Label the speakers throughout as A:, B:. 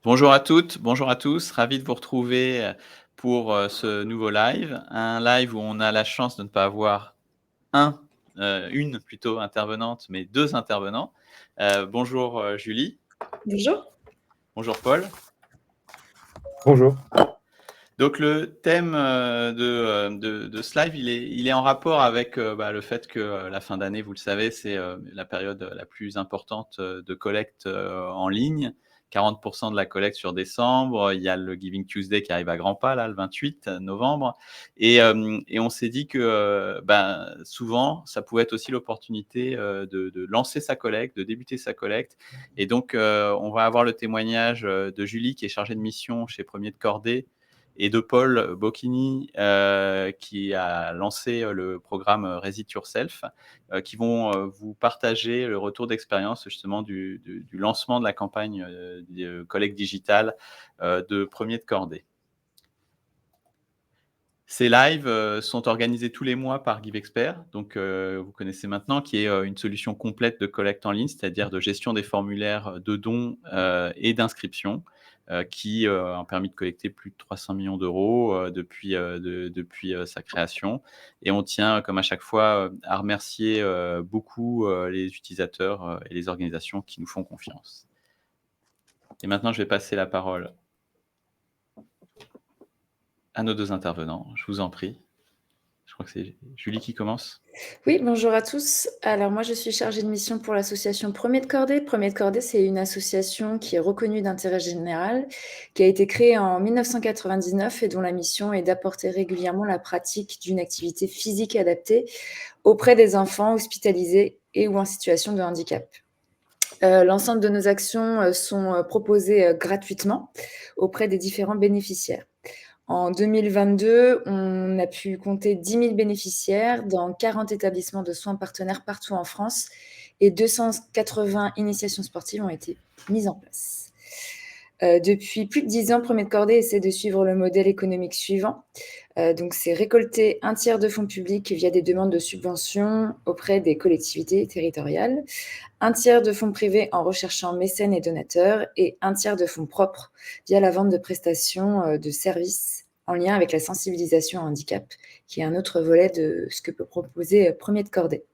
A: Bonjour à toutes, bonjour à tous. Ravi de vous retrouver, pour, ce nouveau live. Un live où on a la chance de ne pas avoir un, une plutôt intervenante, mais 2 intervenants. Bonjour, Julie.
B: Bonjour.
A: Bonjour Paul.
C: Bonjour.
A: Donc le thème, de ce live, il est en rapport avec, le fait que, la fin d'année, vous le savez, c'est, la période, la plus importante, de collecte, en ligne. 40 de la collecte sur décembre. Il y a le Giving Tuesday qui arrive à grands pas là, le 28 novembre et on s'est dit que, souvent, ça pouvait être aussi l'opportunité, de lancer sa collecte, de débuter sa collecte et donc on va avoir le témoignage, de Julie qui est chargée de mission chez Premier de Cordée et de Paul Bocchini, qui a lancé le programme Resit Yourself, qui vont vous partager le retour d'expérience justement du lancement de la campagne de collecte digitale de Premier de Cordée. Ces lives sont organisés tous les mois par GiveExpert, donc vous connaissez maintenant, qui est une solution complète de collecte en ligne, c'est-à-dire de gestion des formulaires de dons et d'inscription, qui ont permis de collecter plus de 300 millions d'euros depuis sa création. Et on tient, comme à chaque fois, à remercier beaucoup les utilisateurs et les organisations qui nous font confiance. Et maintenant, je vais passer la parole à nos 2 intervenants. Je vous en prie. Je crois que c'est Julie qui commence.
B: Oui, bonjour à tous. Alors moi, je suis chargée de mission pour l'association Premier de Cordée. Premier de Cordée, c'est une association qui est reconnue d'intérêt général, qui a été créée en 1999 et dont la mission est d'apporter régulièrement la pratique d'une activité physique adaptée auprès des enfants hospitalisés et ou en situation de handicap. L'ensemble de nos actions sont proposées gratuitement auprès des différents bénéficiaires. En 2022, on a pu compter 10 000 bénéficiaires dans 40 établissements de soins partenaires partout en France et 280 initiations sportives ont été mises en place. Depuis plus de 10 ans, Premier de Cordée essaie de suivre le modèle économique suivant. Donc, c'est récolter un tiers de fonds publics via des demandes de subventions auprès des collectivités territoriales, un tiers de fonds privés en recherchant mécènes et donateurs et un tiers de fonds propres via la vente de prestations de services en lien avec la sensibilisation au handicap, qui est un autre volet de ce que peut proposer Premier de Cordée.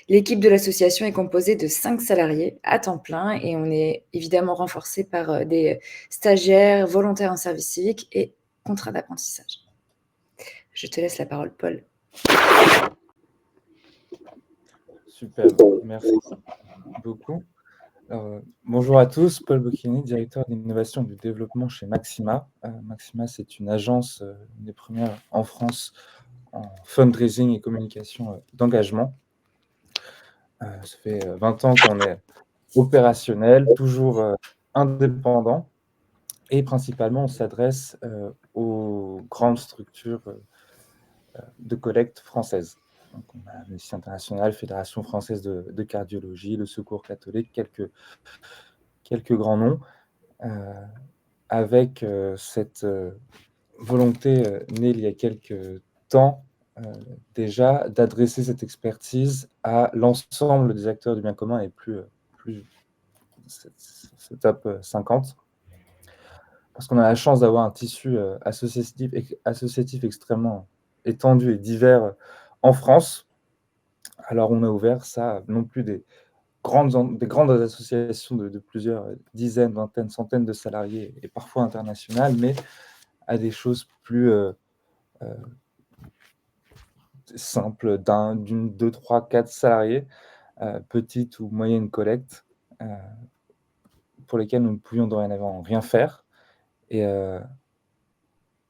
B: L'équipe de l'association est composée de 5 salariés à temps plein et on est évidemment renforcé par des stagiaires, volontaires en service civique et contrats d'apprentissage. Je te laisse la parole, Paul.
C: Super, merci beaucoup. Alors, bonjour à tous, Paul Bocchini, directeur d'innovation et du développement chez Maxima. Maxima, c'est une agence, une des premières en France en fundraising et communication d'engagement. Ça fait 20 ans qu'on est opérationnel, toujours indépendant, et principalement on s'adresse aux grandes structures de collecte françaises. Donc, on a Amnesty International, Fédération française de cardiologie, le Secours catholique, quelques grands noms, avec cette volonté née il y a quelques temps déjà d'adresser cette expertise à l'ensemble des acteurs du bien commun et plus ce top 50. Parce qu'on a la chance d'avoir un tissu associatif extrêmement étendu et divers en France. Alors, on a ouvert ça, non plus des grandes associations de plusieurs dizaines, vingtaines, centaines de salariés et parfois internationales, mais à des choses plus simples, d'une, deux, trois, quatre salariés, petites ou moyennes collectes, pour lesquelles nous ne pouvions dorénavant rien faire. Et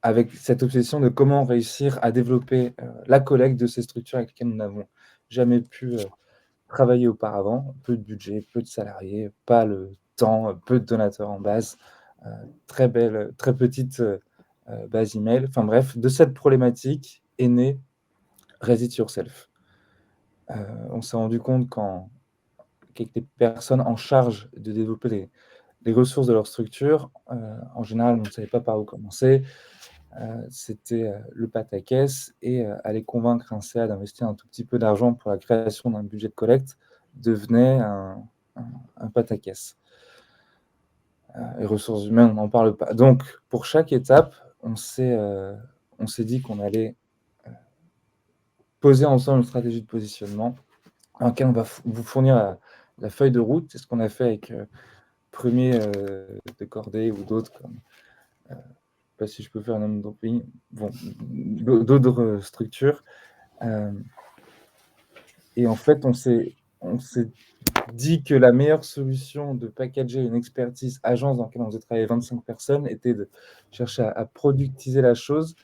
C: avec cette obsession de comment réussir à développer la collecte de ces structures avec lesquelles nous n'avons jamais pu travailler auparavant. Peu de budget, peu de salariés, pas le temps, peu de donateurs en base, très petite base email. Enfin bref, de cette problématique est né Resit Yourself. On s'est rendu compte qu'avec les personnes en charge de développer les ressources de leur structure, en général, on ne savait pas par où commencer. C'était le pataquès et aller convaincre un CA d'investir un tout petit peu d'argent pour la création d'un budget de collecte devenait un pataquès. Et ressources humaines, on n'en parle pas. Donc, pour chaque étape, on s'est dit qu'on allait poser ensemble une stratégie de positionnement dans laquelle on va vous fournir la feuille de route. C'est ce qu'on a fait avec Premier de Cordée ou d'autres, comme, je ne sais pas si je peux faire un nom d'autres pays, bon, d'autres structures. Et en fait, on s'est dit que la meilleure solution de packager une expertise agence dans laquelle on faisait travailler 25 personnes était de chercher à productiser la chose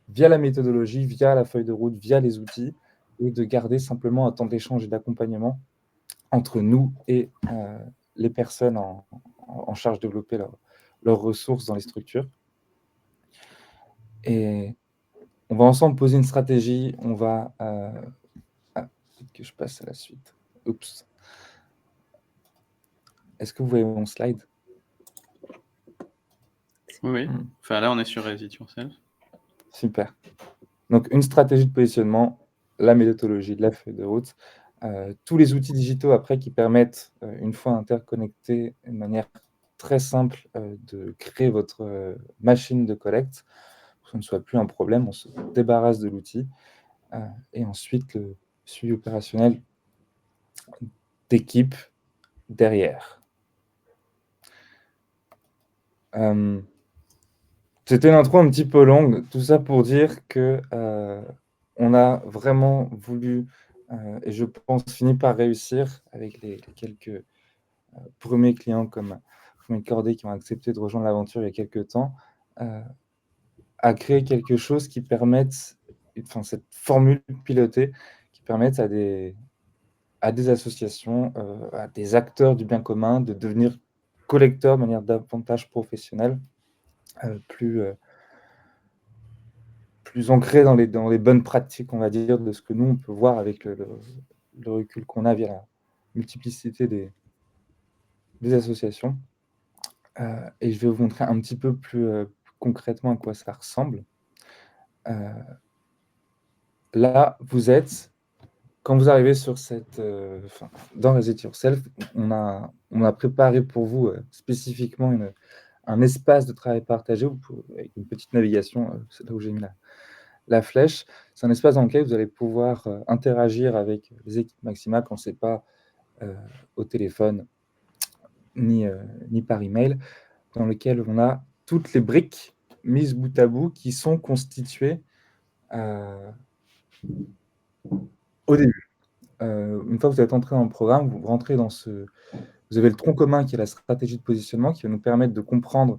C: via la méthodologie, via la feuille de route, via les outils, et de garder simplement un temps d'échange et d'accompagnement entre nous et les personnes en charge de développer leurs ressources dans les structures. Et on va ensemble poser une stratégie, on va... peut-être que je passe à la suite. Oups. Est-ce que vous voyez mon slide?
A: Oui. Enfin, là, on est sur Exit Yourself.
C: Super. Donc, une stratégie de positionnement, la méthodologie de la feuille de route, tous les outils digitaux après qui permettent, une fois interconnectés, de manière très simple, de créer votre machine de collecte, pour que ce ne soit plus un problème, on se débarrasse de l'outil, et ensuite le suivi opérationnel d'équipe derrière. C'était une intro un petit peu longue, tout ça pour dire que on a vraiment voulu, et je pense finir par réussir avec les quelques premiers clients comme Premier Cordée qui ont accepté de rejoindre l'aventure il y a quelques temps, à créer quelque chose qui permette, enfin cette formule pilotée, qui permette à des associations, à des acteurs du bien commun de devenir collecteurs de manière davantage professionnelle, plus ancré dans les bonnes pratiques, on va dire, de ce que nous, on peut voir avec le recul qu'on a via la multiplicité des associations. Et je vais vous montrer un petit peu plus concrètement à quoi ça ressemble. Là, vous êtes, quand vous arrivez sur cette, dans Exit Yourself, on a préparé pour vous spécifiquement un espace de travail partagé avec une petite navigation, c'est là où j'ai mis la flèche. C'est un espace dans lequel vous allez pouvoir interagir avec les équipes Maxima quand ce n'est pas au téléphone ni par email, dans lequel on a toutes les briques mises bout à bout qui sont constituées au début. Une fois que vous êtes entré dans le programme, vous rentrez dans vous avez le tronc commun qui est la stratégie de positionnement qui va nous permettre de comprendre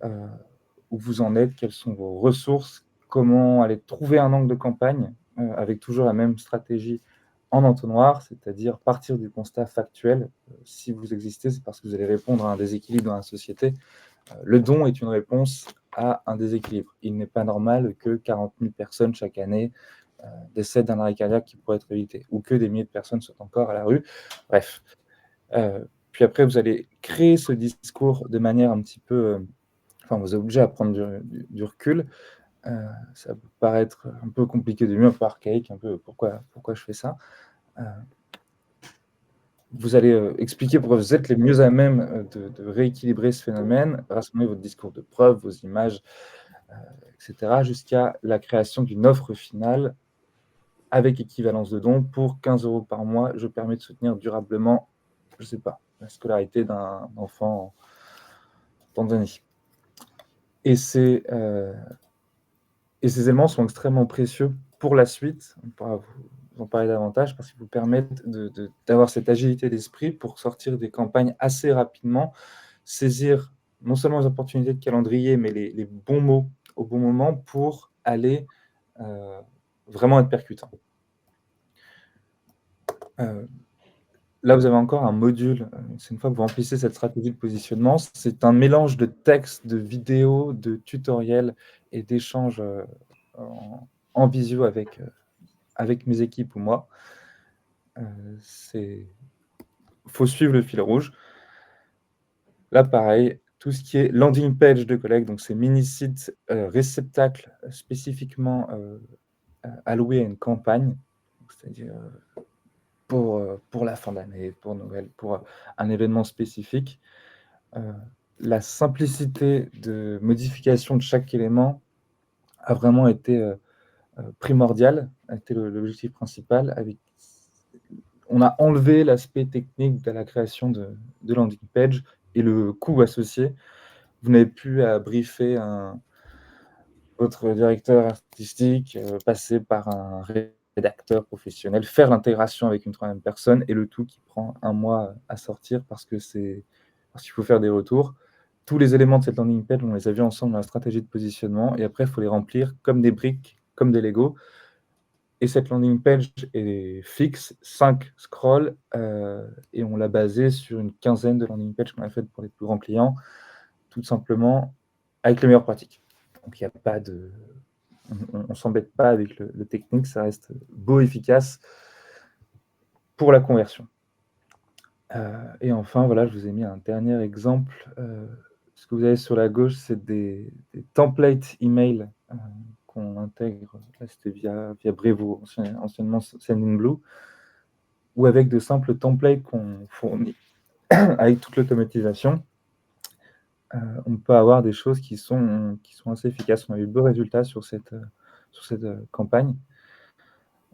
C: où vous en êtes, quelles sont vos ressources, comment aller trouver un angle de campagne avec toujours la même stratégie en entonnoir, c'est-à-dire partir du constat factuel. Si vous existez, c'est parce que vous allez répondre à un déséquilibre dans la société. Le don est une réponse à un déséquilibre. Il n'est pas normal que 40 000 personnes chaque année décèdent d'un arrêt cardiaque qui pourrait être évité, ou que des milliers de personnes soient encore à la rue. Bref. Puis après, vous allez créer ce discours de manière un petit peu... Enfin, vous êtes obligé à prendre du recul. Ça peut paraître un peu compliqué de mieux, un peu archaïque, un peu pourquoi je fais ça. Vous allez expliquer pourquoi vous êtes les mieux à même de rééquilibrer ce phénomène, rassembler votre discours de preuve, vos images, etc., jusqu'à la création d'une offre finale avec équivalence de dons pour 15 € par mois. Je permets de soutenir durablement, je ne sais pas, la scolarité d'un enfant en Tanzanie. Et ces éléments sont extrêmement précieux pour la suite. On pourra vous en parler davantage parce qu'ils vous permettent d'avoir cette agilité d'esprit pour sortir des campagnes assez rapidement, saisir non seulement les opportunités de calendrier, mais les bons mots au bon moment pour aller vraiment être percutant. Là, vous avez encore un module. C'est une fois que vous remplissez cette stratégie de positionnement, c'est un mélange de textes, de vidéos, de tutoriels et d'échanges en visio avec mes équipes ou moi. Il faut suivre le fil rouge. Là, pareil, tout ce qui est landing page de collecte, donc ces mini-sites réceptacles spécifiquement alloués à une campagne, c'est-à-dire pour la fin d'année, pour Noël, pour un événement spécifique. la simplicité de modification de chaque élément a vraiment été primordiale, a été l'objectif principal. On a enlevé l'aspect technique de la création de landing page et le coût associé. Vous n'avez plus à briefer votre directeur artistique, passer par un rédacteur professionnel, faire l'intégration avec une troisième personne et le tout qui prend 1 mois à sortir parce qu'il faut faire des retours. Tous les éléments de cette landing page, on les a vus ensemble dans la stratégie de positionnement et après, il faut les remplir comme des briques, comme des Lego. Et cette landing page est fixe, 5 scrolls, et on l'a basée sur une quinzaine de landing pages qu'on a faites pour les plus grands clients, tout simplement avec les meilleures pratiques. Donc il n'y a pas de... On ne s'embête pas avec le technique, ça reste beau, efficace pour la conversion. Et enfin, voilà, je vous ai mis un dernier exemple. Ce que vous avez sur la gauche, c'est des templates email qu'on intègre. Là, c'était via Brevo, anciennement Sendinblue, ou avec de simples templates qu'on fournit avec toute l'automatisation. On peut avoir des choses qui sont assez efficaces. On a eu de beaux résultats sur cette campagne.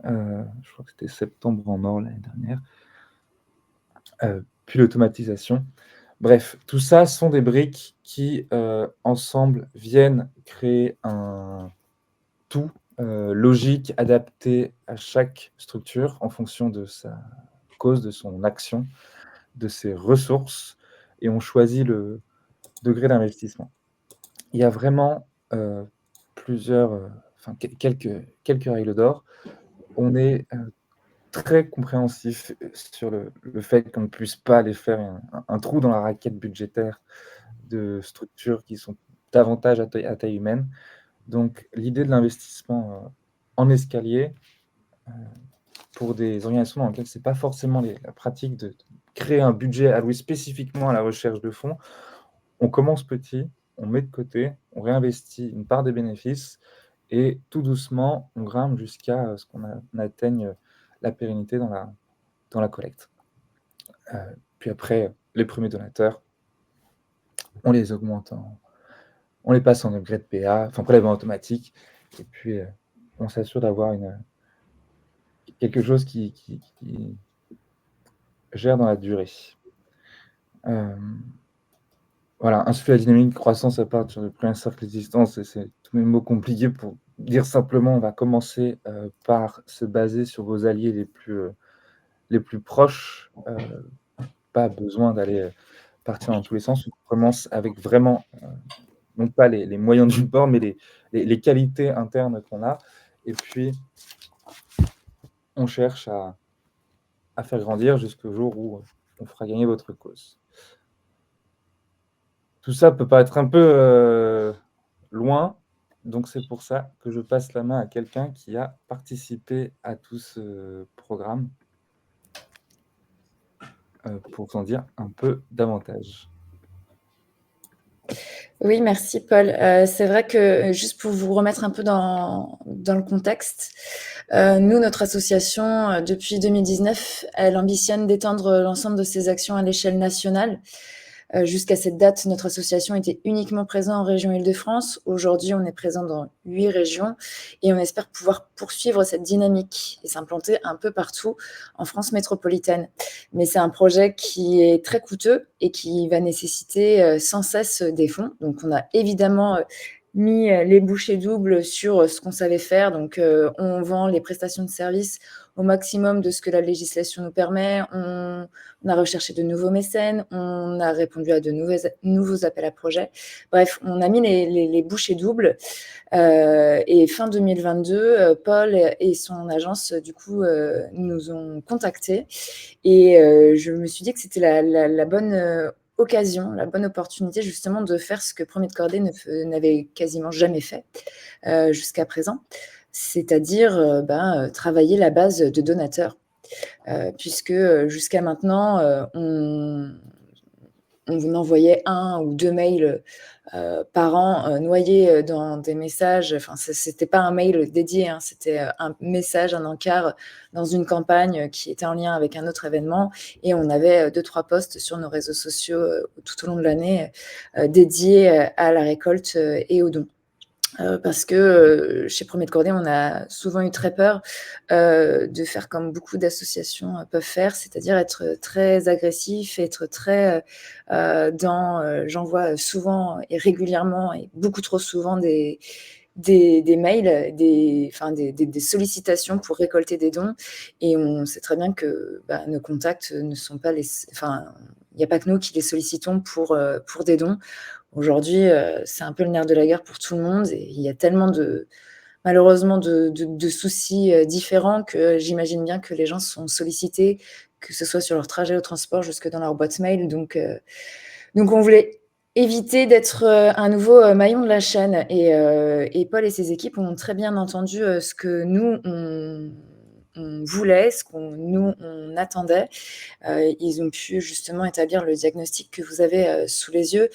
C: Je crois que c'était septembre en or l'année dernière. Puis l'automatisation. Bref, tout ça sont des briques qui, ensemble, viennent créer un tout logique, adapté à chaque structure en fonction de sa cause, de son action, de ses ressources, et on choisit le degré d'investissement. Il y a vraiment quelques règles d'or. On est très compréhensif sur le fait qu'on ne puisse pas aller faire un trou dans la raquette budgétaire de structures qui sont davantage à taille humaine. Donc, l'idée de l'investissement en escalier, pour des organisations dans lesquelles ce n'est pas forcément la pratique de créer un budget alloué spécifiquement à la recherche de fonds, on commence petit, on met de côté, on réinvestit une part des bénéfices et tout doucement, on grimpe jusqu'à ce qu'on atteigne la pérennité dans la collecte. Puis après, les premiers donateurs, on les augmente, on les passe en upgrade PA, enfin prélèvement automatique, et puis on s'assure d'avoir quelque chose qui gère dans la durée. Voilà, insuffler la dynamique de croissance à partir du premier cercle d'existence, c'est tous mes mots compliqués pour dire simplement, on va commencer par se baser sur vos alliés les plus proches. Pas besoin d'aller partir dans tous les sens. On commence avec vraiment, non pas les moyens du bord, mais les qualités internes qu'on a. Et puis, on cherche à faire grandir jusqu'au jour où on fera gagner votre cause. Tout ça peut paraître un peu loin, donc c'est pour ça que je passe la main à quelqu'un qui a participé à tout ce programme pour en dire un peu davantage.
B: Oui, merci Paul. C'est vrai que juste pour vous remettre un peu dans le contexte, nous, notre association, depuis 2019, elle ambitionne d'étendre l'ensemble de ses actions à l'échelle nationale. Jusqu'à cette date, notre association était uniquement présente en région Île-de-France. Aujourd'hui, on est présent dans 8 régions et on espère pouvoir poursuivre cette dynamique et s'implanter un peu partout en France métropolitaine. Mais c'est un projet qui est très coûteux et qui va nécessiter sans cesse des fonds. Donc, on a évidemment mis les bouchées doubles sur ce qu'on savait faire. Donc, on vend les prestations de services au maximum de ce que la législation nous permet. On a recherché de nouveaux mécènes, on a répondu à de nouveaux appels à projets. Bref, on a mis les bouchées doubles. Et fin 2022, Paul et son agence, du coup, nous ont contactés. Et je me suis dit que c'était la bonne occasion, la bonne opportunité justement de faire ce que Premier de Cordée n'avait quasiment jamais fait jusqu'à présent, c'est-à-dire travailler la base de donateurs. Puisque jusqu'à maintenant, on envoyait 1 ou 2 mails par an, noyés dans des messages. Enfin, c'était pas un mail dédié, hein, c'était un message, un encart dans une campagne qui était en lien avec un autre événement. Et on avait 2-3 posts sur nos réseaux sociaux tout au long de l'année dédiés à la récolte et aux dons. Parce que chez Premier de Cordée, on a souvent eu très peur de faire comme beaucoup d'associations peuvent faire, c'est-à-dire être très agressif, être très j'en vois souvent et régulièrement et beaucoup trop souvent des mails, des sollicitations pour récolter des dons. Et on sait très bien que nos contacts ne sont pas il n'y a pas que nous qui les sollicitons pour des dons. Aujourd'hui, c'est un peu le nerf de la guerre pour tout le monde et il y a tellement malheureusement de soucis différents que j'imagine bien que les gens sont sollicités, que ce soit sur leur trajet au transport jusque dans leur boîte mail. Donc on voulait éviter d'être un nouveau maillon de la chaîne. Et Paul et ses équipes ont très bien entendu ce que nous, on voulait, ce qu'on on attendait. Ils ont pu justement établir le diagnostic que vous avez sous les yeux.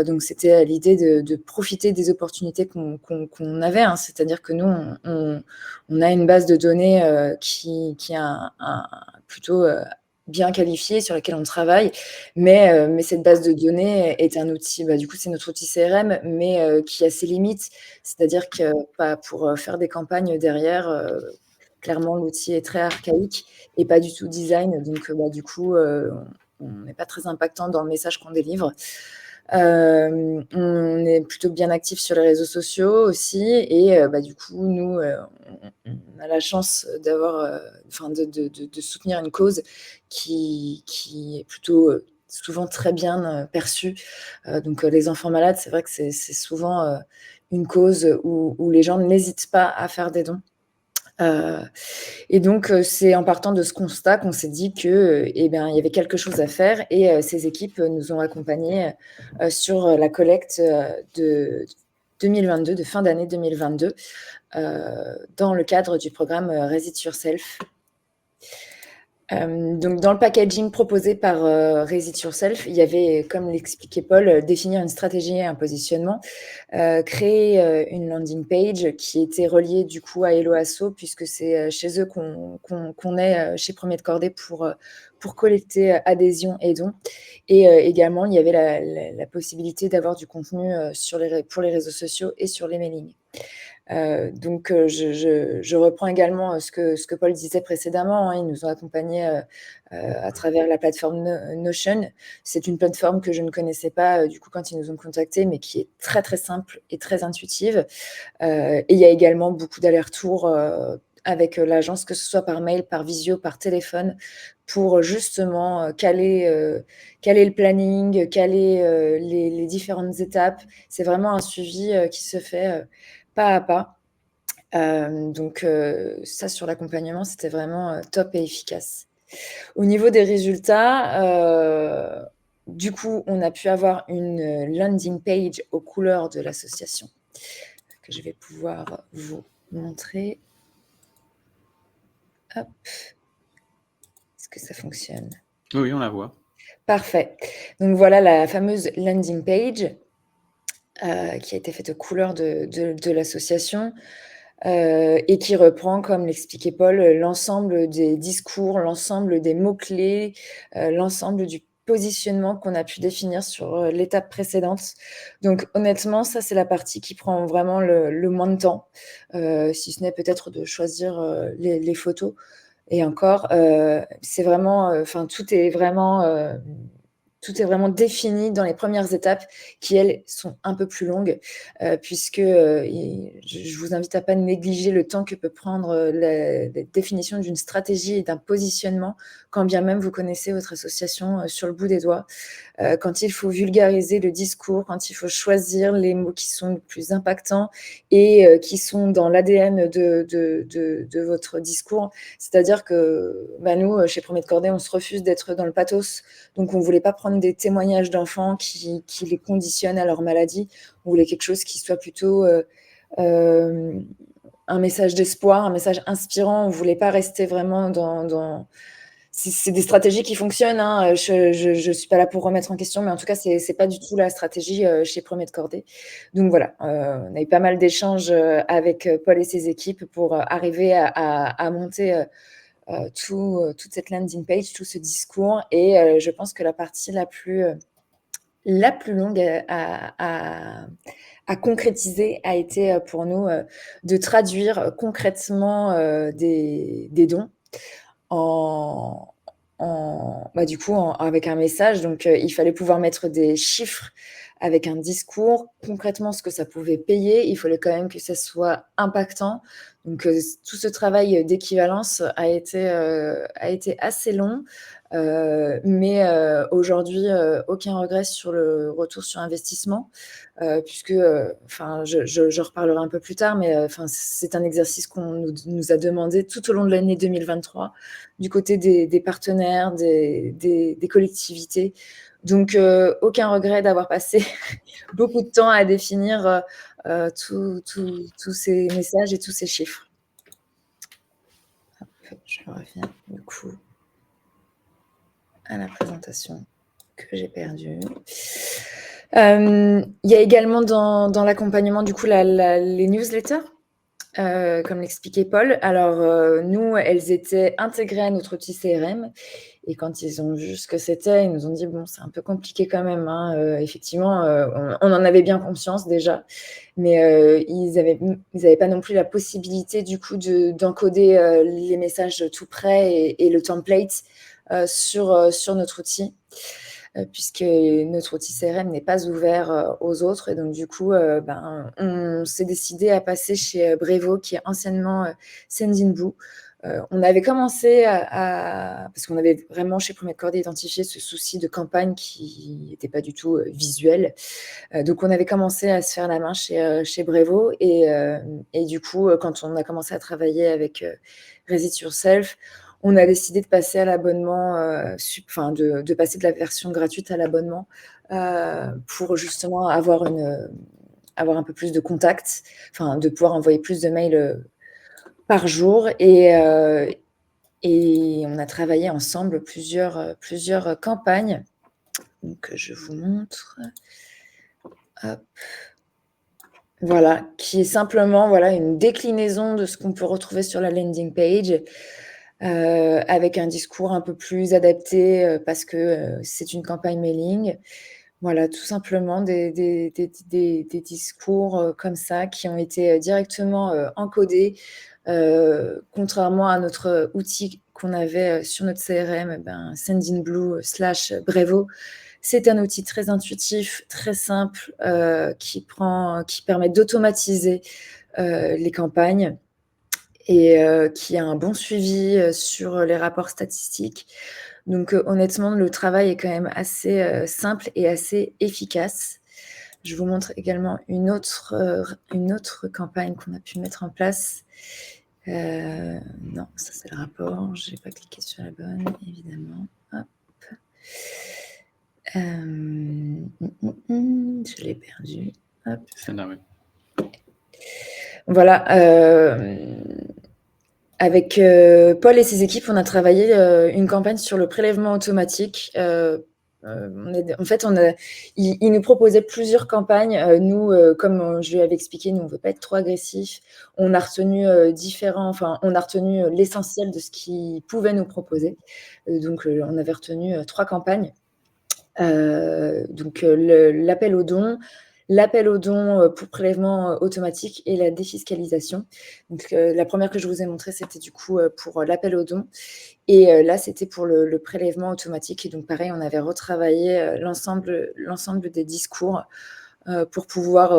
B: Donc c'était l'idée de profiter des opportunités qu'on avait, hein. C'est-à-dire que nous, on a une base de données qui est plutôt bien qualifiée, sur laquelle on travaille. Mais cette base de données est un outil, du coup, c'est notre outil CRM, mais qui a ses limites. C'est-à-dire que pour faire des campagnes derrière, clairement, l'outil est très archaïque et pas du tout design. Donc, du coup, on n'est pas très impactant dans le message qu'on délivre. On est plutôt bien actif sur les réseaux sociaux aussi. Et du coup, nous, on a la chance d'avoir, de soutenir une cause qui est plutôt souvent très bien perçue. Donc, les enfants malades, c'est vrai que c'est souvent une cause où les gens n'hésitent pas à faire des dons. Et donc, c'est en partant de ce constat qu'on s'est dit que, il y avait quelque chose à faire. Et ces équipes nous ont accompagnés sur la collecte de 2022, de fin d'année 2022, dans le cadre du programme Raise It Yourself. Donc dans le packaging proposé par Raise It Yourself, il y avait, comme l'expliquait Paul, définir une stratégie et un positionnement, créer une landing page qui était reliée du coup à Hello Asso, puisque c'est chez eux qu'on est chez Premier de Cordée pour collecter adhésions et dons. Et également, il y avait la possibilité d'avoir du contenu pour les réseaux sociaux et sur les mailings. Donc je reprends également ce que Paul disait précédemment, hein. Ils nous ont accompagnés à travers la plateforme Notion. C'est une plateforme que je ne connaissais pas du coup quand ils nous ont contactés, mais qui est très, très simple et très intuitive. Et il y a également beaucoup d'allers-retours avec l'agence, que ce soit par mail, par visio, par téléphone, pour justement caler le planning, caler les différentes étapes. C'est vraiment un suivi qui se fait pas à pas. Donc ça, sur l'accompagnement, c'était vraiment top et efficace. Au niveau des résultats, du coup, on a pu avoir une landing page aux couleurs de l'association que je vais pouvoir vous montrer. Hop. Est-ce que ça fonctionne?
A: Oui, on la voit.
B: Parfait. Donc voilà la fameuse landing page qui a été faite aux couleurs de l'association. Et qui reprend, comme l'expliquait Paul, l'ensemble des discours, l'ensemble des mots-clés, l'ensemble du positionnement qu'on a pu définir sur l'étape précédente. Donc honnêtement, ça, c'est la partie qui prend vraiment le moins de temps, si ce n'est peut-être de choisir les photos. Et encore, c'est vraiment, tout est vraiment défini dans les premières étapes qui, elles, sont un peu plus longues, puisque je vous invite à pas négliger le temps que peut prendre la définition d'une stratégie et d'un positionnement, quand bien même vous connaissez votre association sur le bout des doigts. Quand il faut vulgariser le discours, quand il faut choisir les mots qui sont le plus impactants et qui sont dans l'ADN de votre discours. C'est-à-dire que nous, chez Premier de Cordée, on se refuse d'être dans le pathos. Donc, on ne voulait pas prendre des témoignages d'enfants qui les conditionnent à leur maladie. On voulait quelque chose qui soit plutôt un message d'espoir, un message inspirant. On ne voulait pas rester vraiment dans c'est des stratégies qui fonctionnent, hein. Je suis pas là pour remettre en question, mais en tout cas, c'est pas du tout la stratégie chez Premier de Cordée. Donc voilà, on a eu pas mal d'échanges avec Paul et ses équipes pour arriver à monter toute cette landing page, tout ce discours. Et je pense que la partie la plus longue à concrétiser a été pour nous de traduire concrètement des dons du coup, avec un message. Donc, il fallait pouvoir mettre des chiffres avec un discours, concrètement ce que ça pouvait payer. Il fallait quand même que ça soit impactant. Donc, tout ce travail d'équivalence a été assez long. Mais aujourd'hui, aucun regret sur le retour sur investissement, puisque, je reparlerai un peu plus tard, mais c'est un exercice qu'on nous a demandé tout au long de l'année 2023, du côté des partenaires, des collectivités. Donc, aucun regret d'avoir passé beaucoup de temps à définir tous ces messages et tous ces chiffres. Hop, je reviens du coup à la présentation que j'ai perdue. Il y a également dans l'accompagnement du coup les newsletters, comme l'expliquait Paul. Alors nous, elles étaient intégrées à notre outil CRM, et quand ils ont vu ce que c'était, ils nous ont dit bon, c'est un peu compliqué quand même, hein. Effectivement, on en avait bien conscience déjà, mais ils avaient pas non plus la possibilité du coup d'encoder les messages tout près et le template sur notre outil, puisque notre outil CRM n'est pas ouvert aux autres. Et donc, du coup, on s'est décidé à passer chez Brevo, qui est anciennement Sendinblue. On avait commencé parce qu'on avait vraiment chez Premier de Cordée identifié ce souci de campagne qui n'était pas du tout visuel. Donc, on avait commencé à se faire la main chez Brevo. Et du coup, quand on a commencé à travailler avec Resist Yourself, on a décidé de passer à l'abonnement, de passer de la version gratuite à l'abonnement pour justement avoir un peu plus de contacts, de pouvoir envoyer plus de mails par jour. Et on a travaillé ensemble plusieurs campagnes. Donc, je vous montre. Hop. Voilà, qui est simplement une déclinaison de ce qu'on peut retrouver sur la landing page, avec un discours un peu plus adapté parce que c'est une campagne mailing. Voilà, tout simplement des discours comme ça qui ont été directement encodés. Contrairement à notre outil qu'on avait sur notre CRM, Sendinblue/Brevo, c'est un outil très intuitif, très simple, qui permet d'automatiser les campagnes et qui a un bon suivi sur les rapports statistiques. Donc honnêtement, le travail est quand même assez simple et assez efficace. Je vous montre également une autre campagne qu'on a pu mettre en place. Non, ça c'est le rapport. Je n'ai pas cliqué sur la bonne, évidemment. Hop. Je l'ai perdu. Hop.
A: C'est là, oui.
B: Voilà. Avec Paul et ses équipes, on a travaillé une campagne sur le prélèvement automatique. En fait, il nous proposait plusieurs campagnes. Nous, comme je lui avais expliqué, nous, on ne veut pas être trop agressif. On a retenu on a retenu l'essentiel de ce qu'il pouvait nous proposer. Donc, on avait retenu 3 campagnes. Donc, l'appel aux dons pour prélèvement automatique et la défiscalisation. Donc, la première que je vous ai montrée, c'était du coup pour l'appel aux dons. Et là, c'était pour le prélèvement automatique. Et donc, pareil, on avait retravaillé l'ensemble des discours pour pouvoir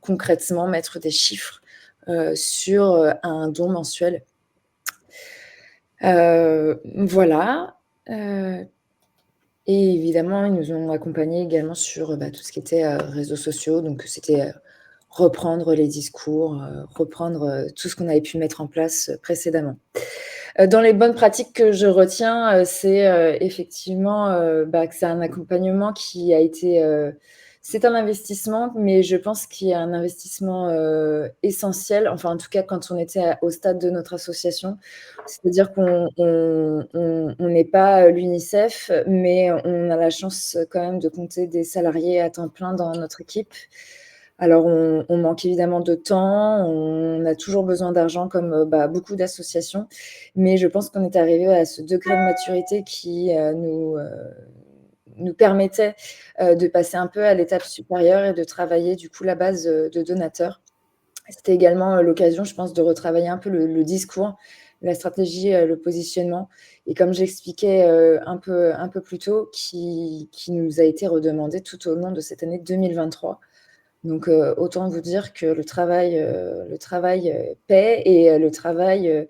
B: concrètement mettre des chiffres sur un don mensuel. Voilà. Et évidemment, ils nous ont accompagnés également sur tout ce qui était réseaux sociaux. Donc, c'était reprendre les discours, reprendre tout ce qu'on avait pu mettre en place précédemment. Dans les bonnes pratiques que je retiens, c'est effectivement que c'est un accompagnement qui a été C'est un investissement, mais je pense qu'il y a un investissement, essentiel, enfin, en tout cas, quand on était au stade de notre association. C'est-à-dire qu'on n'est pas, l'UNICEF, mais on a la chance, quand même de compter des salariés à temps plein dans notre équipe. Alors on manque évidemment de temps, on a toujours besoin d'argent comme, beaucoup d'associations, mais je pense qu'on est arrivé à ce degré de maturité qui, nous permettait, de passer un peu à l'étape supérieure et de travailler du coup la base, de donateurs. C'était également, l'occasion, je pense, de retravailler un peu le discours, la stratégie, le positionnement et comme j'expliquais, un peu plus tôt, qui nous a été redemandé tout au long de cette année 2023. Donc autant vous dire que le travail paie et le travail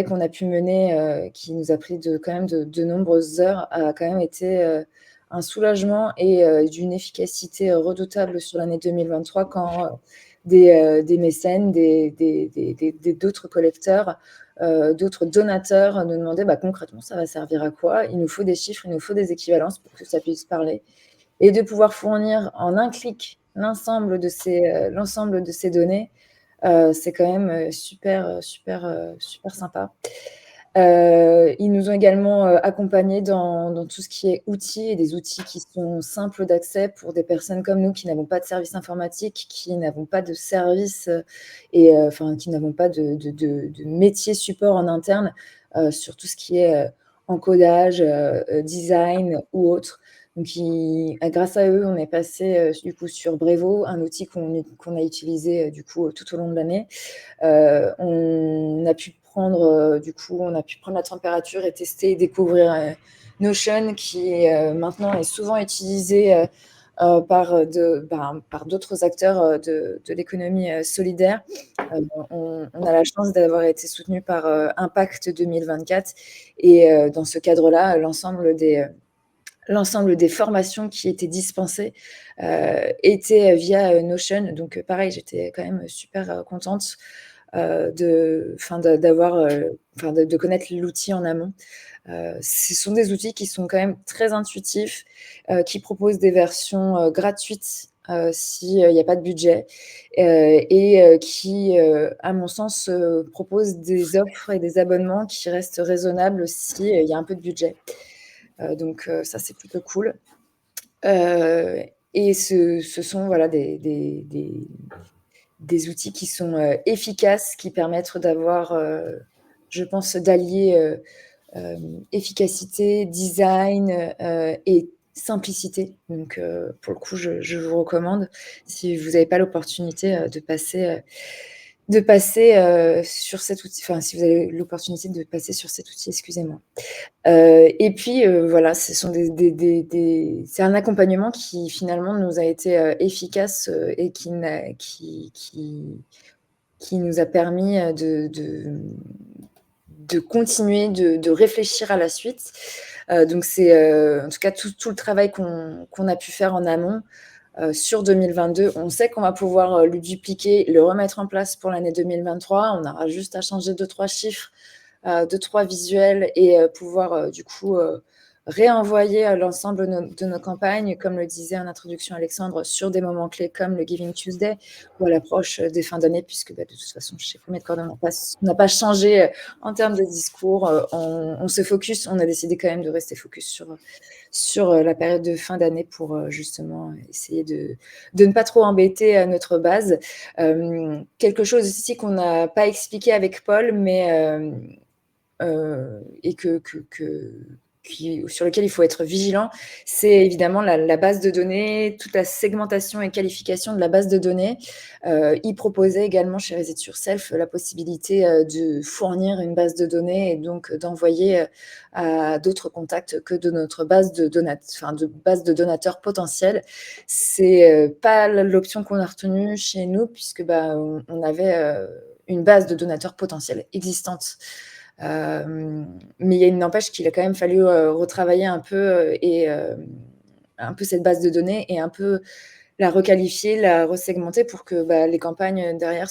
B: qu'on a pu mener, qui nous a pris quand même de nombreuses heures, a quand même été, un soulagement et d'une efficacité, redoutable sur l'année 2023 quand, des mécènes, d'autres collecteurs, d'autres donateurs nous demandaient: «Concrètement, ça va servir à quoi? Il nous faut des chiffres, il nous faut des équivalences pour que ça puisse parler». Et de pouvoir fournir en un clic l'ensemble de ces données, c'est quand même, super sympa. Ils nous ont également, accompagnés dans tout ce qui est outils et des outils qui sont simples d'accès pour des personnes comme nous qui n'avons pas de service informatique, qui n'avons pas de service, et enfin qui n'avons pas de métier support en interne, sur tout ce qui est, encodage, design ou autre. Donc grâce à eux, on est passé, du coup sur Brevo, un outil qu'on a utilisé, du coup, tout au long de l'année. On a pu prendre la température et tester et découvrir, Notion qui, maintenant est souvent utilisé, par d'autres acteurs, de l'économie, solidaire. On a la chance d'avoir été soutenu par, Impact 2024 et dans ce cadre-là, l'ensemble des formations qui étaient dispensées, étaient via, Notion. Donc pareil, j'étais quand même super, contente, de connaître l'outil en amont. Ce sont des outils qui sont quand même très intuitifs, qui proposent des versions, gratuites, s'il n'y a pas de budget, et qui, à mon sens, proposent des offres et des abonnements qui restent raisonnables s'il y a un peu de budget. Donc ça, c'est plutôt cool. Et ce sont voilà des outils qui sont, efficaces, qui permettent d'avoir, je pense, d'allier, efficacité, design, et simplicité. Donc pour le coup, je vous recommande, si vous n'avez pas l'opportunité, sur cet outil, enfin, si vous avez l'opportunité de passer sur cet outil, excusez-moi. Et puis, voilà, ce sont c'est un accompagnement qui finalement nous a été, efficace, et qui nous a permis, de continuer de réfléchir à la suite. Donc c'est, en tout cas tout le travail qu'on a pu faire en amont, sur 2022. On sait qu'on va pouvoir, le dupliquer, le remettre en place pour l'année 2023. On aura juste à changer 2-3 chiffres, 2-3 visuels et pouvoir, du coup, réenvoyer, l'ensemble de nos campagnes, comme le disait en introduction Alexandre, sur des moments clés comme le Giving Tuesday ou à l'approche, des fins d'année puisque, de toute façon, chez Premier de Cordon, on n'a pas changé, en termes de discours. On se focus, on a décidé quand même de rester focus sur la période de fin d'année pour, justement essayer de ne pas trop embêter, notre base. Quelque chose aussi qu'on n'a pas expliqué avec Paul, mais et sur lequel il faut être vigilant, c'est évidemment la base de données, toute la segmentation et qualification de la base de données. Il proposait également chez Reset Yourself la possibilité, de fournir une base de données et donc d'envoyer, à d'autres contacts que de notre base de donateurs potentiels. C'est, pas l'option qu'on a retenue chez nous puisque, on avait, une base de donateurs potentiels existante. Mais il n'empêche qu'il a quand même fallu, retravailler un peu, un peu cette base de données et un peu la requalifier, la resegmenter pour que, les campagnes, derrière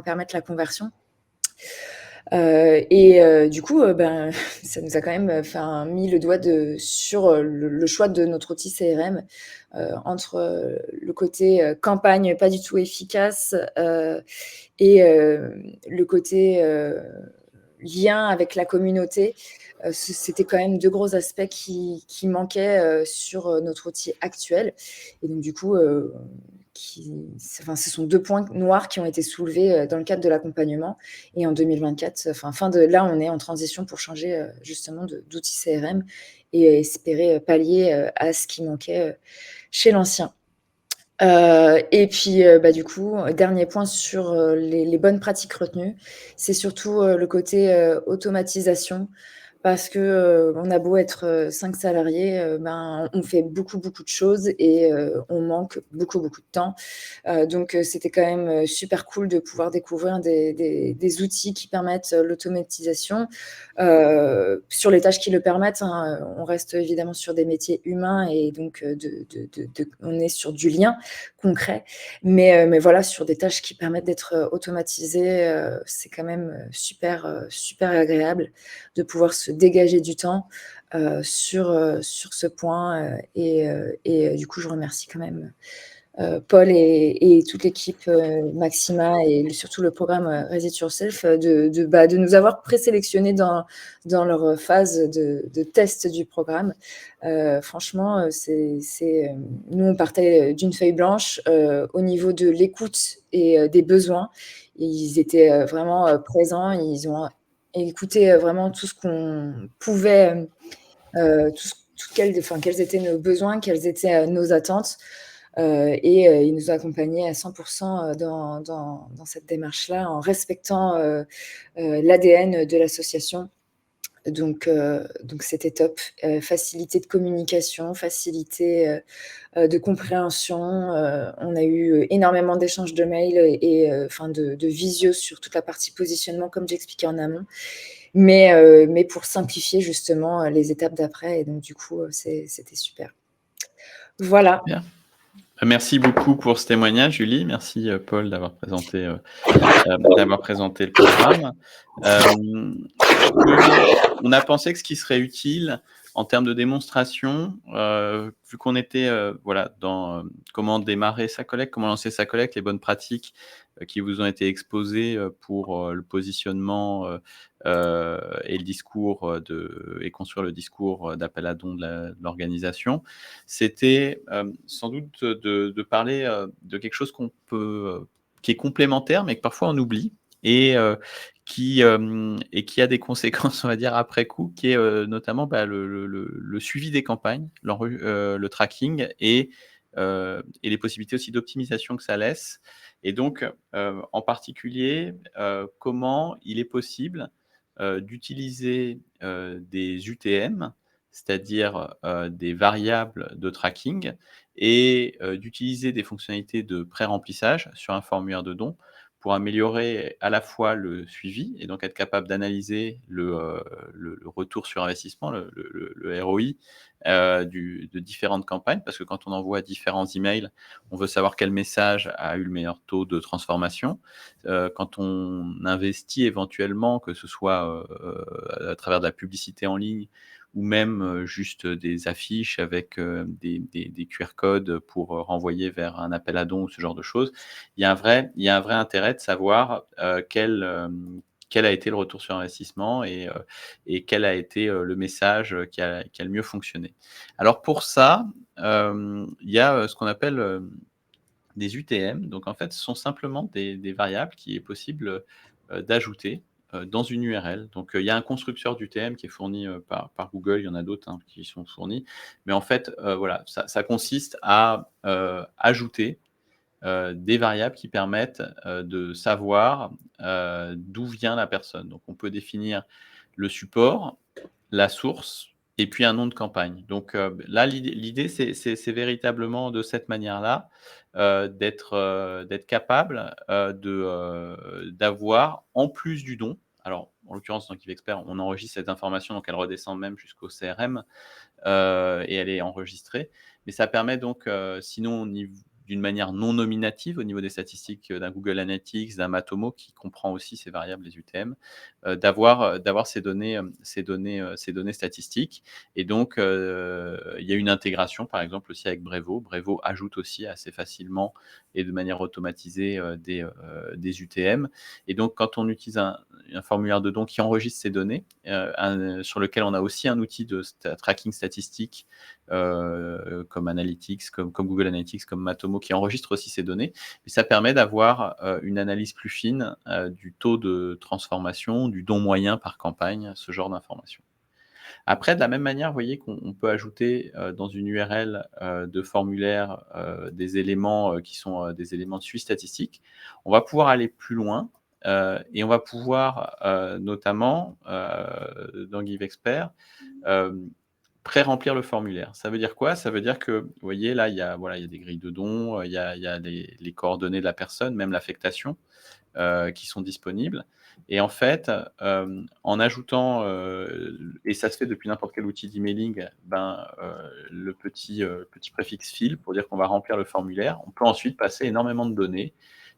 B: permettent la conversion. Du coup, ben, ça nous a quand même mis le doigt sur le choix de notre outil CRM, entre le côté campagne pas du tout efficace et le côté lien avec la communauté. C'était quand même 2 gros aspects qui manquaient sur notre outil actuel. Et donc du coup, ce sont 2 points noirs qui ont été soulevés dans le cadre de l'accompagnement. Et en 2024, là, on est en transition pour changer justement d'outil CRM et espérer pallier à ce qui manquait chez l'ancien. Et puis, du coup, dernier point sur les bonnes pratiques retenues, c'est surtout le côté automatisation. Parce que on a beau être 5 salariés, on fait beaucoup, beaucoup de choses et on manque beaucoup, beaucoup de temps. Donc c'était quand même super cool de pouvoir découvrir des outils qui permettent l'automatisation. Sur les tâches qui le permettent, hein, on reste évidemment sur des métiers humains et donc on est sur du lien concret. Mais voilà, sur des tâches qui permettent d'être automatisées, c'est quand même super, super agréable de pouvoir se dégager du temps sur ce point. Du coup, je remercie quand même Paul et toute l'équipe Maxima et surtout le programme Reset Yourself de nous avoir présélectionnés dans leur phase de test du programme. Franchement, nous, on partait d'une feuille blanche au niveau de l'écoute et des besoins. Ils étaient vraiment présents. Ils ont écouté vraiment tout ce qu'on pouvait, quels étaient nos besoins, quelles étaient nos attentes. Il nous a accompagnés à 100% dans cette démarche-là, en respectant l'ADN de l'association. Donc c'était top. Facilité de communication, facilité de compréhension. On a eu énormément d'échanges de mails et de visio sur toute la partie positionnement, comme j'expliquais en amont. Mais pour simplifier justement les étapes d'après. Et donc du coup, c'était super. Voilà.
A: Bien. Merci beaucoup pour ce témoignage, Julie. Merci, Paul, d'avoir présenté le programme. On a pensé que ce qui serait utile en termes de démonstration, vu qu'on était dans comment démarrer sa collecte, comment lancer sa collecte, les bonnes pratiques qui vous ont été exposées pour le positionnement et le discours et construire le discours d'appel à dons de l'organisation. C'était sans doute de parler de quelque chose qui est complémentaire, mais que parfois on oublie et qui a des conséquences, on va dire, après coup, qui est notamment le suivi des campagnes, le tracking et les possibilités aussi d'optimisation que ça laisse. Et donc, en particulier, comment il est possible d'utiliser des UTM, c'est-à-dire des variables de tracking, et d'utiliser des fonctionnalités de pré-remplissage sur un formulaire de don pour améliorer à la fois le suivi et donc être capable d'analyser le retour sur investissement, le ROI de différentes campagnes. Parce que quand on envoie différents emails, on veut savoir quel message a eu le meilleur taux de transformation. Quand on investit éventuellement, que ce soit à travers de la publicité en ligne ou même juste des affiches avec des QR codes pour renvoyer vers un appel à dons ou ce genre de choses, il y a un vrai intérêt de savoir quel a été le retour sur investissement et quel a été le message qui a le mieux fonctionné. Alors pour ça, il y a ce qu'on appelle des UTM. Donc en fait, ce sont simplement des variables qui est possible d'ajouter dans une URL. Donc il y a un constructeur d'UTM qui est fourni par Google, il y en a d'autres qui sont fournis. Mais en fait, ça consiste à ajouter des variables qui permettent de savoir d'où vient la personne. Donc on peut définir le support, la source et puis un nom de campagne. Donc là, l'idée, c'est véritablement de cette manière-là d'être capable d'avoir, en plus du don, alors en l'occurrence dans Kivexpert, on enregistre cette information, donc elle redescend même jusqu'au CRM et elle est enregistrée. Mais ça permet donc, sinon au niveau d'une manière non nominative au niveau des statistiques d'un Google Analytics, d'un Matomo qui comprend aussi ces variables, les UTM, d'avoir ces données statistiques. Et donc, il y a une intégration, par exemple, aussi avec Brevo. Brevo ajoute aussi assez facilement et de manière automatisée des UTM. Et donc, quand on utilise un formulaire de don qui enregistre ces données, sur lequel on a aussi un outil de tracking statistique comme Analytics, comme Google Analytics, comme Matomo, qui enregistre aussi ces données, et ça permet d'avoir une analyse plus fine du taux de transformation, du don moyen par campagne, ce genre d'informations. Après, de la même manière, vous voyez qu'on peut ajouter dans une URL de formulaire des éléments qui sont des éléments de suivi statistique. On va pouvoir aller plus loin et on va pouvoir notamment dans GiveExpert pré-remplir le formulaire. Ça veut dire quoi? Ça veut dire que, vous voyez, là, voilà, il y a des grilles de dons, il y a les coordonnées de la personne, même l'affectation qui sont disponibles. Et en fait, en ajoutant, et ça se fait depuis n'importe quel outil d'emailing, le petit préfixe fil pour dire qu'on va remplir le formulaire. On peut ensuite passer énormément de données.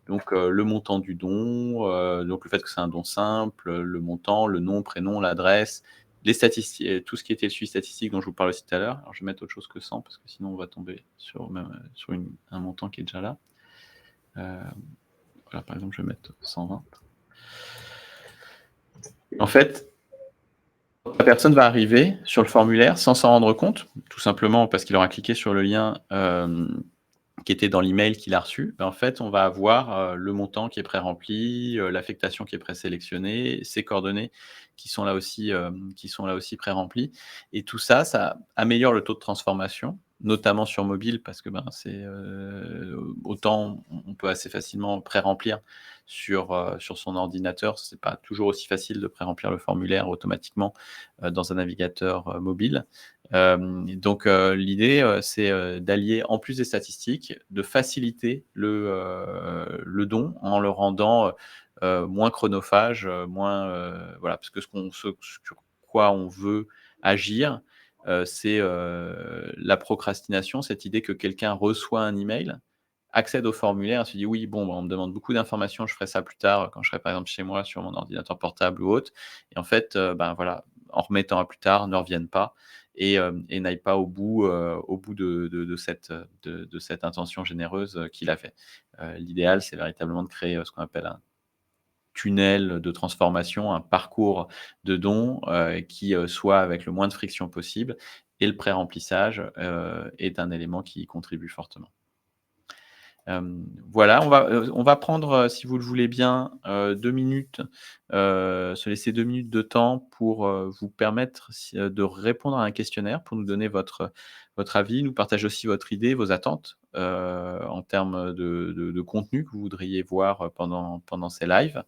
A: Donc, le montant du don, donc le fait que c'est un don simple, le montant, le nom, prénom, l'adresse, les statistiques, tout ce qui était le suivi statistique dont je vous parlais aussi tout à l'heure. Alors, je vais mettre autre chose que 100 parce que sinon on va tomber sur un montant qui est déjà là. Voilà, par exemple, je vais mettre 120. En fait, la personne va arriver sur le formulaire sans s'en rendre compte, tout simplement parce qu'il aura cliqué sur le lien qui était dans l'email qu'il a reçu. En fait, on va avoir le montant qui est pré-rempli, l'affectation qui est présélectionnée, ses coordonnées qui sont là aussi pré-remplies. Et tout ça, ça améliore le taux de transformation, notamment sur mobile, parce que c'est autant on peut assez facilement pré-remplir sur son ordinateur. C'est pas toujours aussi facile de pré-remplir le formulaire automatiquement dans un navigateur mobile. Donc l'idée, c'est d'allier, en plus des statistiques, de faciliter le don en le rendant moins chronophage, moins voilà, parce que sur quoi on veut agir, c'est la procrastination, cette idée que quelqu'un reçoit un email, accède au formulaire, se dit: «Oui, bon, on me demande beaucoup d'informations, je ferai ça plus tard, quand je serai par exemple chez moi sur mon ordinateur portable ou autre», et en fait, voilà, en remettant à plus tard, ne reviennent pas et n'aille pas au bout de cette intention généreuse qu'il a fait. L'idéal, c'est véritablement de créer ce qu'on appelle un tunnel de transformation, un parcours de dons qui soit avec le moins de friction possible, et le pré-remplissage est un élément qui y contribue fortement. Voilà, on va prendre, si vous le voulez bien, 2 minutes, se laisser 2 minutes de temps pour, vous permettre de répondre à un questionnaire pour nous donner votre avis, nous partager aussi votre idée, vos attentes, en termes de contenu que vous voudriez voir pendant ces lives.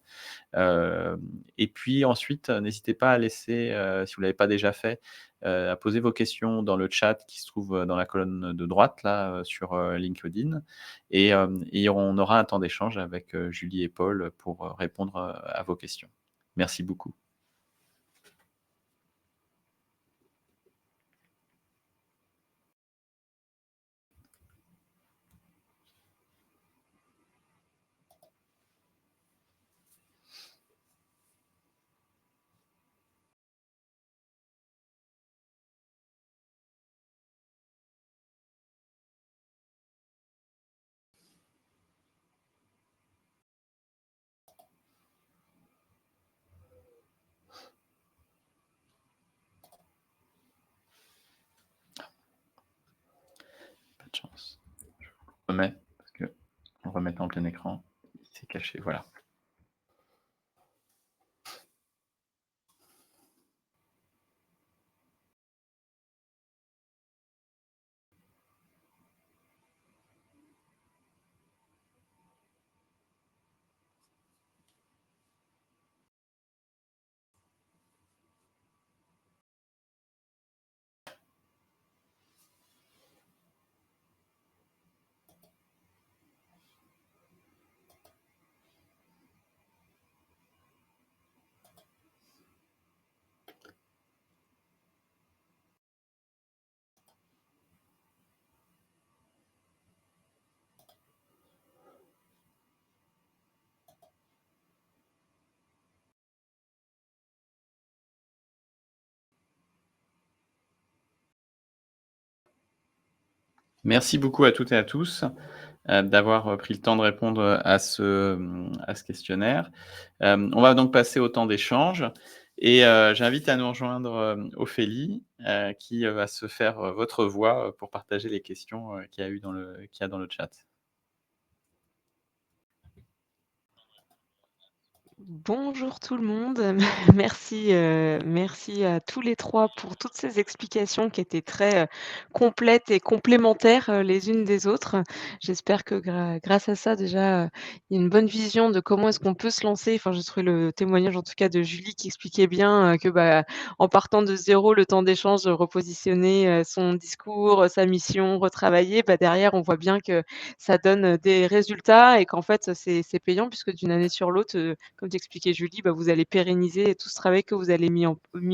A: Et puis ensuite, n'hésitez pas à laisser, si vous ne l'avez pas déjà fait, à poser vos questions dans le chat qui se trouve dans la colonne de droite là, sur LinkedIn, et on aura un temps d'échange avec Julie et Paul pour répondre à vos questions. Merci beaucoup. Pas de chance. Je remets parce qu'on va mettre en plein écran. C'est caché, voilà. Merci beaucoup à toutes et à tous, d'avoir, pris le temps de répondre, à ce questionnaire. On va donc passer au temps d'échange et j'invite à nous rejoindre, Ophélie, qui, va se faire, votre voix, pour partager les questions, qu'il y a dans le chat.
D: Bonjour tout le monde, merci à tous les 3 pour toutes ces explications qui étaient très, complètes et complémentaires, les unes des autres. J'espère que grâce à ça déjà, il y a une bonne vision de comment est-ce qu'on peut se lancer. Enfin, j'ai trouvé le témoignage en tout cas de Julie qui expliquait bien, que, bah, en partant de zéro, le temps d'échange, repositionner, son discours, sa mission, retravailler, bah, derrière on voit bien que ça donne, des résultats et qu'en fait, c'est payant puisque d'une année sur l'autre, comme t'expliquait Julie, bah, vous allez pérenniser tout ce travail que vous allez mis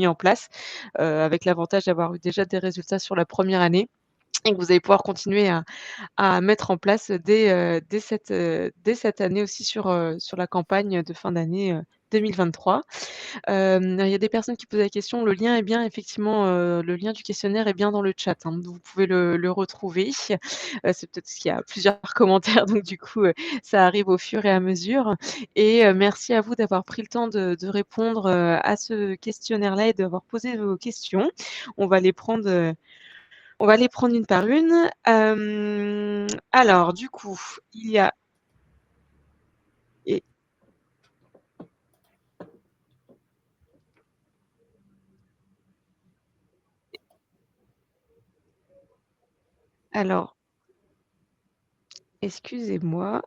D: en place, avec l'avantage d'avoir eu déjà des résultats sur la première année et que vous allez pouvoir continuer à mettre en place dès cette année aussi sur la campagne de fin d'année, 2023. Il y a des personnes qui posent la question, le lien est bien effectivement, le lien du questionnaire est bien dans le chat, hein, vous pouvez le retrouver. C'est peut-être parce qu'il y a plusieurs commentaires, donc du coup, ça arrive au fur et à mesure et merci à vous d'avoir pris le temps de répondre, à ce questionnaire-là et d'avoir posé vos questions. On va les prendre, on va les prendre une par une. Alors du coup, il y a et alors, excusez-moi.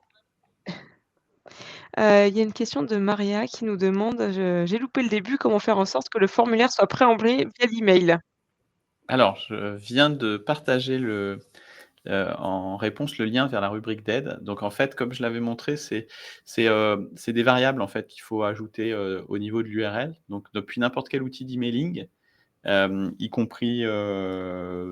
D: Il y a une question de Maria qui nous demande, je j'ai loupé le début, comment faire en sorte que le formulaire soit préenvoyé via l'email?
A: Alors, je viens de partager en réponse, le lien vers la rubrique d'aide. Donc en fait, comme je l'avais montré, c'est des variables en fait qu'il faut ajouter, au niveau de l'URL. Donc depuis n'importe quel outil d'emailing, y compris,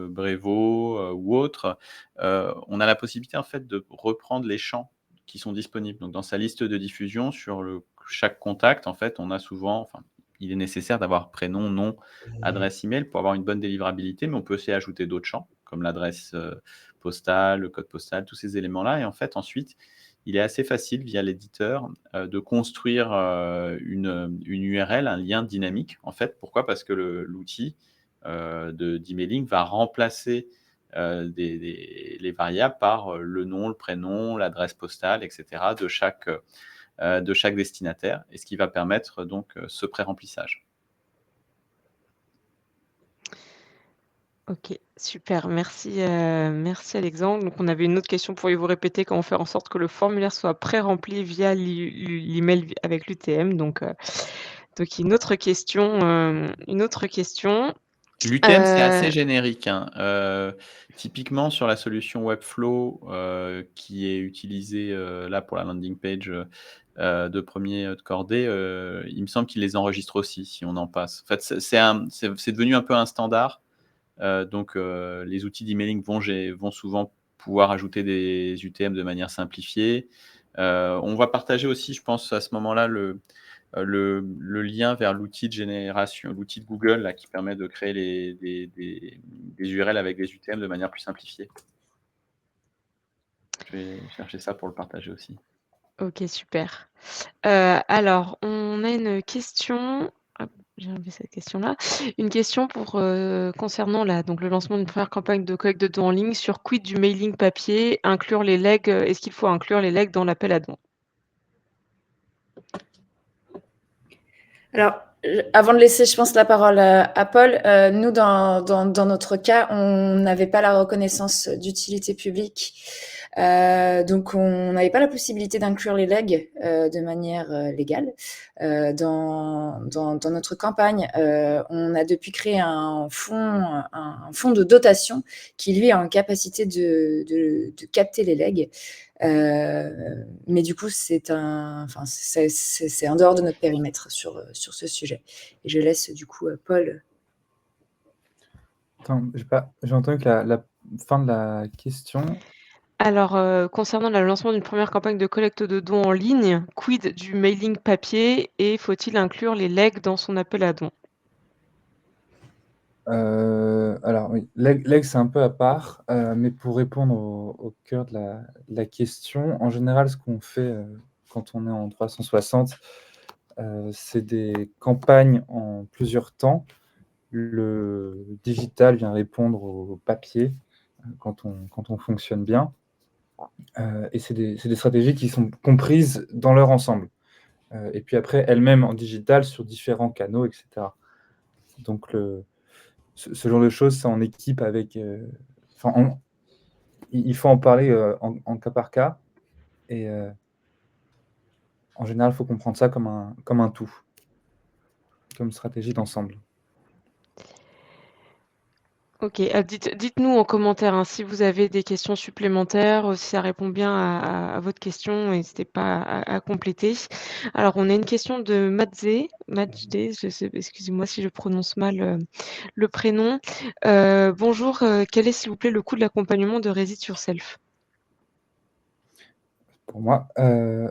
A: Brevo, ou autre, on a la possibilité en fait de reprendre les champs qui sont disponibles. Donc dans sa liste de diffusion sur chaque contact, en fait, on a souvent il est nécessaire d'avoir prénom, nom, adresse email pour avoir une bonne délivrabilité, mais on peut aussi ajouter d'autres champs comme l'adresse, postale, le code postal, tous ces éléments-là et en fait ensuite, il est assez facile via l'éditeur, de construire, une URL, un lien dynamique en fait. Pourquoi? Parce que l'outil, d'emailing va remplacer, les variables par, le nom, le prénom, l'adresse postale et cetera de chaque destinataire et ce qui va permettre donc, ce pré-remplissage.
D: OK, super, merci Alexandre. Donc on avait une autre question, pourriez-vous répéter comment faire en sorte que le formulaire soit pré-rempli via l'email avec l'UTM? Donc une autre question.
A: L'UTM, c'est assez générique, hein. Typiquement sur la solution Webflow, qui est utilisée, là pour la landing page, de 1er, de cordée, il me semble qu'il les enregistre aussi si on en passe. En fait, c'est devenu un peu un standard, donc les outils d'emailing vont souvent pouvoir ajouter des UTM de manière simplifiée. On va partager aussi, je pense, à ce moment-là, le lien vers l'outil de génération, l'outil de Google là, qui permet de créer des URL avec des UTM de manière plus simplifiée. Je vais chercher ça pour le partager aussi.
D: OK, super. Alors on a une question, hop, j'ai enlevé cette question-là. Une question concernant donc le lancement d'une première campagne de collecte de dons en ligne sur quid du mailing papier, inclure les legs, est-ce qu'il faut inclure les legs dans l'appel à dons?
B: Alors, avant de laisser, je pense, la parole à Paul, nous, dans notre cas, on n'avait pas la reconnaissance d'utilité publique. Donc, on n'avait pas la possibilité d'inclure les legs de manière légale. Dans notre campagne, on a depuis créé un fonds de dotation qui, lui, a en capacité de capter les legs. Mais du coup, c'est en dehors de notre périmètre sur ce sujet. Et je laisse du coup Paul.
C: Attends, j'ai entendu que la fin de la question.
D: Alors, concernant le lancement d'une première campagne de collecte de dons en ligne, quid du mailing papier et faut-il inclure les legs dans son appel à dons?
C: Alors oui, l'aigle, c'est un peu à part, mais pour répondre au cœur de la question, en général, ce qu'on fait, quand on est en 360, c'est des campagnes en plusieurs temps. Le digital vient répondre au papier, quand on fonctionne bien, et c'est des stratégies qui sont comprises dans leur ensemble, et puis après, elles-mêmes en digital sur différents canaux et cetera. Donc ce genre de choses, c'est en équipe avec, enfin, il faut en parler, en cas par cas, et en général, il faut comprendre ça comme un tout, comme stratégie d'ensemble.
D: OK, dites-nous en commentaire, hein, si vous avez des questions supplémentaires, si ça répond bien à votre question, n'hésitez pas à compléter. Alors on a une question de Majdé, je sais excusez-moi si je prononce mal, le prénom. Bonjour, quel est s'il vous plaît le coût de l'accompagnement de Résit Yourself?
C: Pour moi,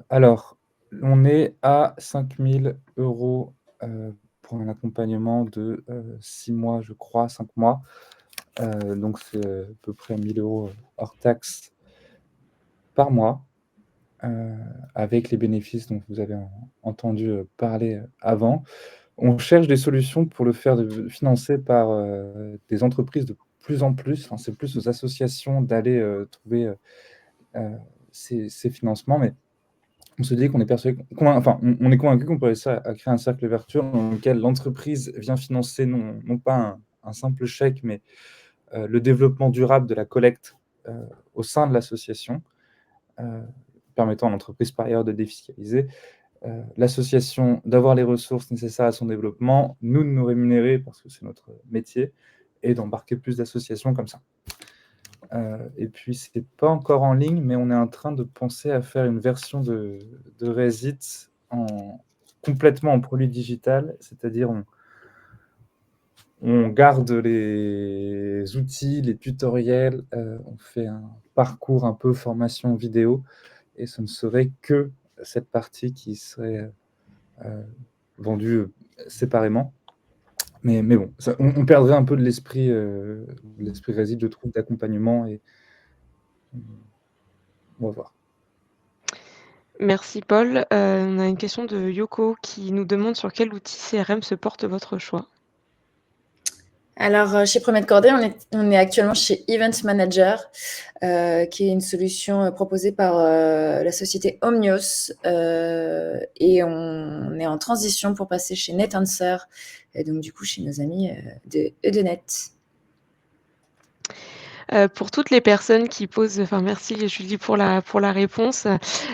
C: alors, on est à 5 000 €, pour un accompagnement de, 6 mois, je crois, 5 mois. Donc c'est à peu près 1 000 € hors taxes par mois, heu, avec les bénéfices dont vous avez entendu, parler, avant. On cherche des solutions pour le faire financer par, des entreprises de plus en plus. Enfin, c'est plus aux associations d'aller, trouver, heu, ces financements, mais on se dit qu'on est persuadé enfin, on est convaincu qu'on peut réussir à créer un cercle vertueux dans lequel l'entreprise vient financer non pas un simple chèque, mais le développement durable de la collecte, heu, au sein de l'association, heu, permettant à l'entreprise par ailleurs de défiscaliser, l'association d'avoir les ressources nécessaires à son développement, nous de nous rémunérer parce que c'est notre métier et d'embarquer plus d'associations comme ça. Et puis c'est pas encore en ligne, mais on est en train de penser à faire une version de Resit complètement en produit digital, c'est-à-dire on garde les outils, les tutoriels, on fait un parcours un peu formation vidéo et ce ne serait que cette partie qui serait, heu, vendue, séparément. Mais bon, ça on perdrait un peu de l'esprit Resit, je trouve, d'accompagnement et on va voir.
D: Merci Paul. On a une question de Yoko qui nous demande sur quel outil CRM se porte votre choix?
B: Alors, chez Premier de Cordée, on est actuellement chez Event Manager, qui est une solution, proposée par, la société Omnios, et on est en transition pour passer chez NetAnswer et donc du coup chez nos amis, de Edenet.
D: Pour toutes les personnes qui posent enfin merci Julie pour la réponse.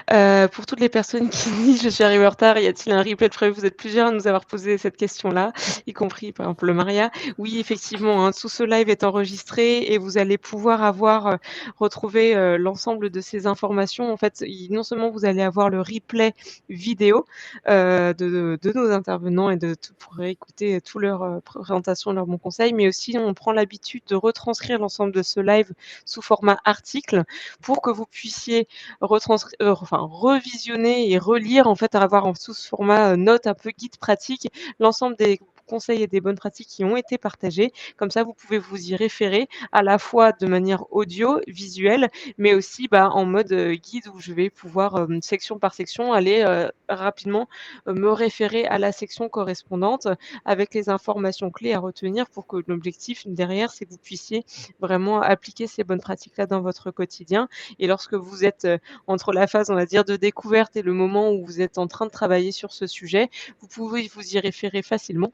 D: Pour toutes les personnes qui disent: «Je suis arrivée en retard, y a-t-il un replay de prévu?» Vous êtes plusieurs à nous avoir posé cette question-là, y compris par exemple Maria. Oui, effectivement, hein, tout ce live est enregistré et vous allez pouvoir avoir, retrouver, l'ensemble de ces informations. En fait, non seulement vous allez avoir le replay vidéo, de nos intervenants et de tout pour réécouter toute leur, présentation, leurs bons conseils, mais aussi on prend l'habitude de retranscrire l'ensemble de ce live sous format article pour que vous puissiez enfin revisionner et relire, en fait, avoir en sous ce format, note un peu guide pratique, l'ensemble des conseils et des bonnes pratiques qui ont été partagées. Comme ça, vous pouvez vous y référer à la fois de manière audio, visuelle, mais aussi, bah, en mode, guide où je vais pouvoir, section par section, aller, rapidement, me référer à la section correspondante avec les informations clés à retenir pour que l'objectif derrière, c'est que vous puissiez vraiment appliquer ces bonnes pratiques-là dans votre quotidien. Et lorsque vous êtes, entre la phase, on va dire, de découverte et le moment où vous êtes en train de travailler sur ce sujet, vous pouvez vous y référer facilement.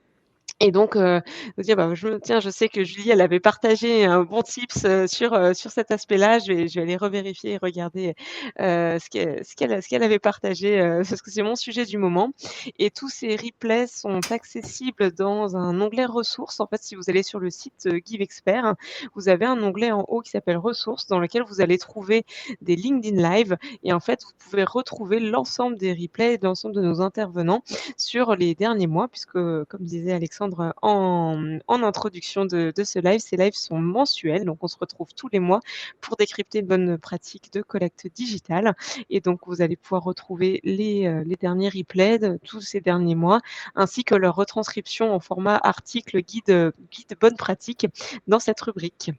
D: Et donc, vous dire: «Bah, tiens, je sais que Julie, elle avait partagé un bon tips, sur cet aspect-là. Je vais aller revérifier et regarder, ce qu'elle avait partagé, parce que c'est mon sujet du moment». Et tous ces replays sont accessibles dans un onglet ressources. En fait, si vous allez sur le site, GiveExpert, vous avez un onglet en haut qui s'appelle ressources, dans lequel vous allez trouver des LinkedIn Live et en fait, vous pouvez retrouver l'ensemble des replays, l'ensemble de nos intervenants sur les derniers mois puisque, comme disait Alexandre, Alexandre en introduction de ce live. Ces lives sont mensuels, donc on se retrouve tous les mois pour décrypter une bonne pratique de collecte digitale. Et donc, vous allez pouvoir retrouver les derniers replays de tous ces derniers mois, ainsi que leur retranscription en format article, guide bonne pratique dans cette rubrique.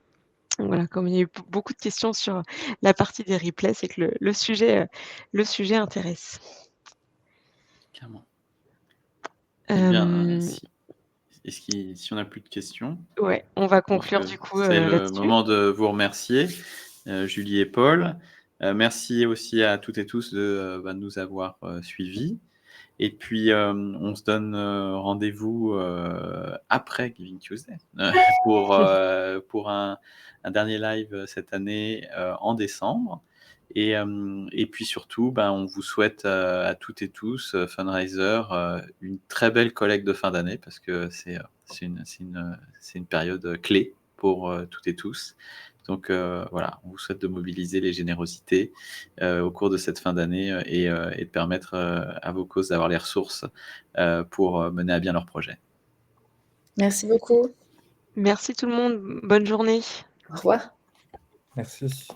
D: Voilà, comme il y a eu beaucoup de questions sur la partie des replays, c'est que le sujet intéresse.
A: Clairement. Eh bien,
D: Hem,
A: si on n'a plus de questions,
D: ouais, on va
A: je pense
D: conclure
A: que
D: du coup,
A: c'est le
D: là-dessus.
A: moment de vous remercier, Julie et Paul. Merci aussi à toutes et tous de nous avoir suivis. Et puis, on se donne rendez-vous après Giving Tuesday pour un dernier live cette année en décembre. Et puis surtout, on vous souhaite à toutes et tous, fundraiser, une très belle collecte de fin d'année parce que c'est une période clé pour toutes et tous. Donc voilà, on vous souhaite de mobiliser les générosités au cours de cette fin d'année et de permettre à vos causes d'avoir les ressources pour mener à bien leurs projets.
B: Merci beaucoup.
D: Merci tout le monde, bonne journée.
B: Au revoir.
C: Merci.